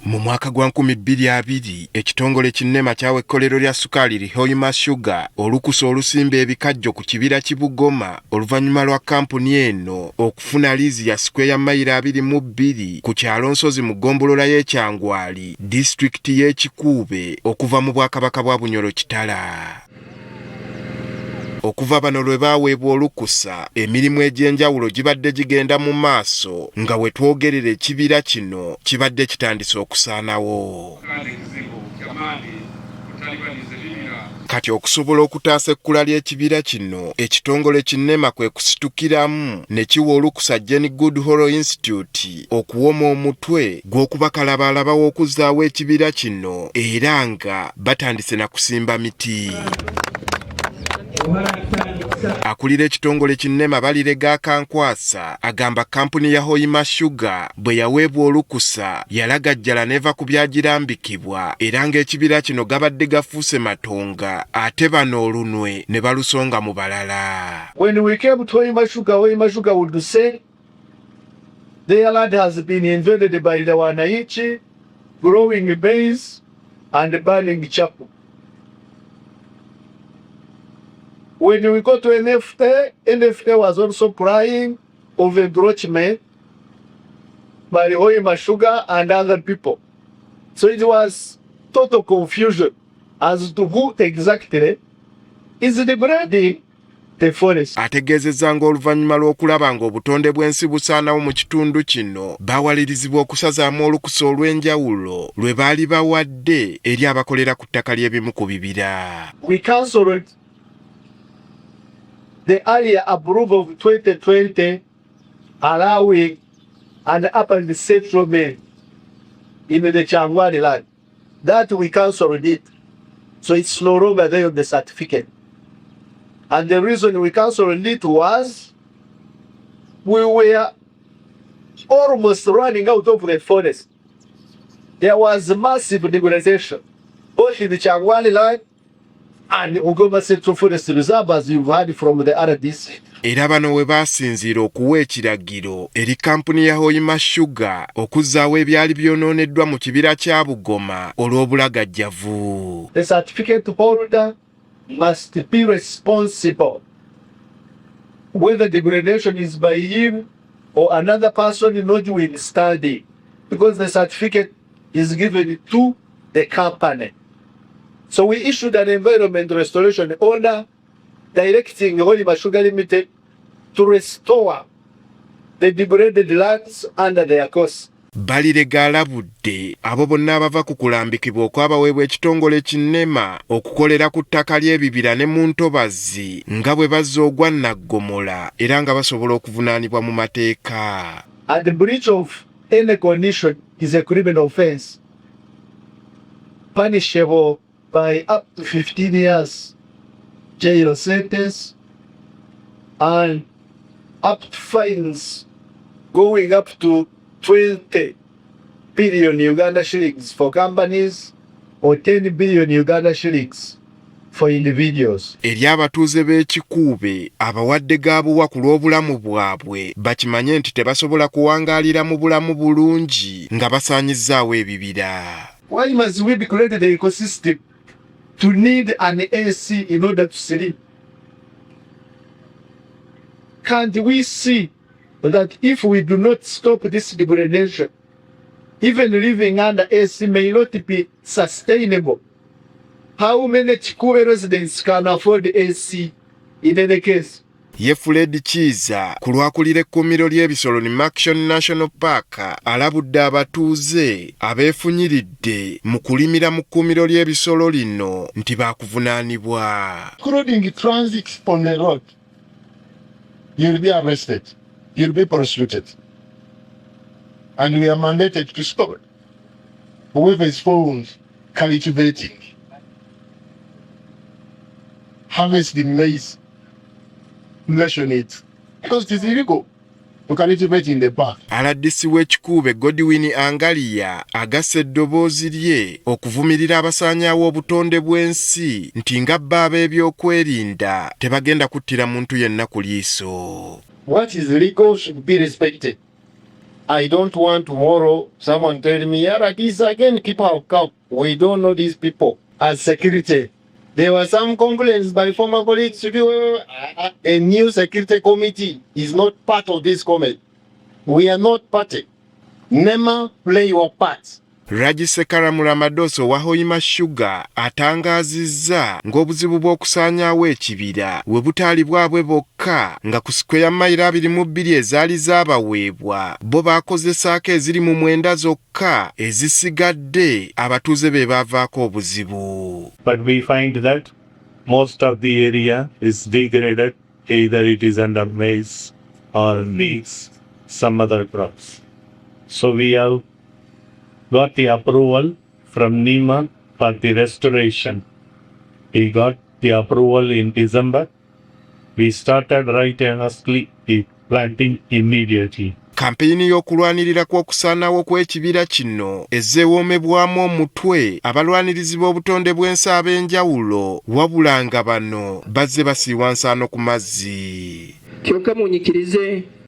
Mu mwaka gwa 2020 ekitongole Ki NEMA kyawa ekkolero lya ssukaali ly'ebibira Sugar olukusa olusimba ebikajjo ku kibira Kibugoma oluvannyuma lwa kampuni eno okufuna liizi ya sikweya mayiro 22 ku kyalo Nsozi mu ggombolola y'ekyangwali disitulikiti y'Ekikuube okuva mu Bwakabaka bwa Bunyoro Kitala. Okuva bano lwe baweebwa olukusa emirimu egy'enjawulo gibadde gigenda mu maaso nga we twogerera ekibira kino kibadde kitandise okusaanawo. Kati okusobola okutaasa ekkula ly'ekibira kino ekitongole Ki NEMA kwe kusitukiramu ne kiwa olukusa Jane Goodhall Institute okuwoma omutwe gw'okubakalabaalaba w'okuzaawo ekibira kino era nga batandise na kusimba miti. Akulira ekitongole Ki NEMA Balirega Kankwasa agamba kampuni ya Sugar bwe yaweebwa olukusa yalagajjala neva ku byagirambikibwa era ng'ekibira kino gabadde gafuuse matonga ate bano olunwe ne balusonga mu balala. When we came to Sugar would say their land has been invaded by the wananchi, growing maize and burning chapel. When we go to NFT was also crying of encroachment by Sugar and other people. So it was total confusion as to who exactly is degrading the forest. Ategeezezza ng'oluvannyuma lw'okulaba ng'obutonde bw'ensi busaanawo mu kitundu kino baawalirizibwa okusazaamu olukusa olw'enjawulo lwe baali bawadde eri abakolera ku ttaka ly'ebimu ku bibira. We cancelled the area approval of 2020 allowing an upper settlement in the Changwani land. That we cancelled it. So it's no longer there on the certificate. And the reason we cancelled it was we were almost running out of the forest. There was massive degradation, both in the Changwani land and Ugoma Central Forest Reserve, as you've heard from the RDC. Era bano we baasinziira okuwa ekiragiro eri kampuni ya Sugar okuzaawo ebyali byonooneddwa mu kibira kya Bugoma olw'obulagajjavu. The certificate holder must be responsible whether degradation is by him or another person not doing study, because the certificate is given to the company. So we issued an environment restoration order directing Sugar Limited to restore the degraded lands under their course. Balirega alabudde abo bonna abava ku kulambikibwa okwabaweebwa ekitongole Ki NEMA okukolera ku ttaka ly'ebibira ne mu ntobazi nga bwe bazza ogwa naggomola era nga basobola okuvunaanibwa mu mateeka. And the breach of any condition is a criminal offense, punishable by up to 15 years jail sentence and up to fines going up to 20 billion Uganda shillings for companies or 10 billion Uganda shillings for individuals. Eri abatuuze b'Ekikuube abawadde gaabuwa ku lw'obulamu bwabwe bakimanye nti tebasobola kuwangaalira mu bulamu bulungi nga basaanyizzaawo ebibira. Why must we be created the ecosystem to need an AC in order to sleep? Can't we see that if we do not stop this degradation, even living under AC may not be sustainable? How many Kikuube residents can afford AC in any case? Ye Fred Kiza ku lw'akulira ekkuumiro ly'ebisolo ni Action National Park alabudde abatuuze abeefunyiridde mu kulimira mu kkuumiro ly'ebisolo lino nti baakuvunaanibwa. Including transit on the road, you'll be arrested, you'll be prosecuted, and we are mandated to stop whoever is found cultivating, harvesting maize, nation it, because it is illegal to cultivate in the park. RDC w'Ekikuube Godwin Angaliya agassa eddoboozi lye okuvumirira abasaanyaawo obutonde bw'ensi nti nga bbo ab'ebyokwerinda tebagenda kuttira muntu yenna ku liiso. What is legal should be respected. I don't want tomorrow someone tell me, yeah, these again people have come. We don't know these people. As security, there were some complaints by former colleagues. A new security committee is not part of this committee. We are not party. NEMA, play your part. Raggisekaramula Madoso wa Hoima Sugar atangaazizza ng'obuzibu bw'okusaanyaawo ekibira we butaali bwabwe bokka nga ku sikweya mayiro 22 ezaali z'abaweebwa bo baakozesaako eziri mu 9 zokka ezisigadde abatuuze be baavaako obuzibu. But we find that most of the area is degraded, either it is under maize or wheat, some other crops. So we have got the approval from NEMA for the restoration. We got the approval in December. We started right earnestly the planting immediately. Kampuni y'okulwanirira kw'okusaanawo kw'ekibira kino ezzeewoomebwamu omutwe abalwanirizi b'obutonde bw'ensi ab'enjawulo wabula nga bano bazze basiiwa nsaano ku mazzi. Kyokka munyikirize